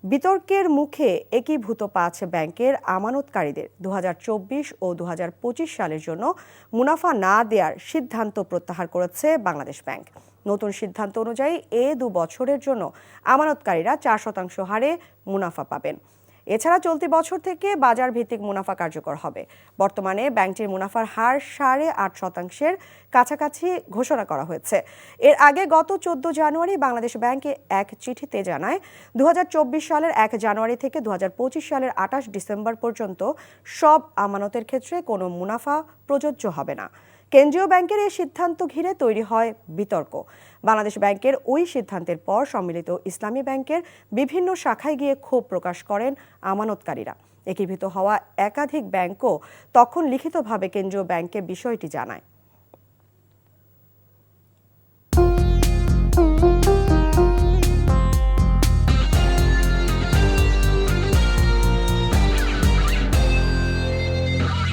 বিতর্কের মুখে একীভূত ৫ ব্যাংকের আমানতকারীদের ২০২৪ ও ২০২৫ সালের জন্য মুনাফা না দেওয়ার সিদ্ধান্ত প্রত্যাহার করেছে বাংলাদেশ ব্যাংক। নতুন সিদ্ধান্ত অনুযায়ী ২ বছরের জন্য আমানতকারীরা ৪% হারে মুনাফা পাবেন। এছাড়া চলতি বছর থেকে বাজার ভিত্তিক মুনাফা কার্যকর হবে। বর্তমানে ব্যাংকটির মুনাফার হার ৮.৫%-এর কাছাকাছি ঘোষণা করা হয়েছে। এর আগে গত ১৪ জানুয়ারি বাংলাদেশ ব্যাংক এক চিঠিতে জানায় ২০২৪ সালের ১ জানুয়ারি থেকে ২০২৫ সালের ২৮ ডিসেম্বর পর্যন্ত সব আমানতের ক্ষেত্রে কোনো মুনাফা প্রযোজ্য হবে না। কেন্দ্রীয় ব্যাংকের এই সিদ্ধান্ত ঘিরে তৈরি হয় বিতর্ক। বাংলাদেশ ব্যাংকের ওই সিদ্ধান্তের পর সম্মিলিত ইসলামী ব্যাংকের বিভিন্ন শাখায় গিয়ে ক্ষোভ প্রকাশ করেন আমানতকারীরা। একীভূত হওয়া একাধিক ব্যাংকও তখন লিখিতভাবে কেন্দ্রীয় ব্যাংককে বিষয়টি জানায়।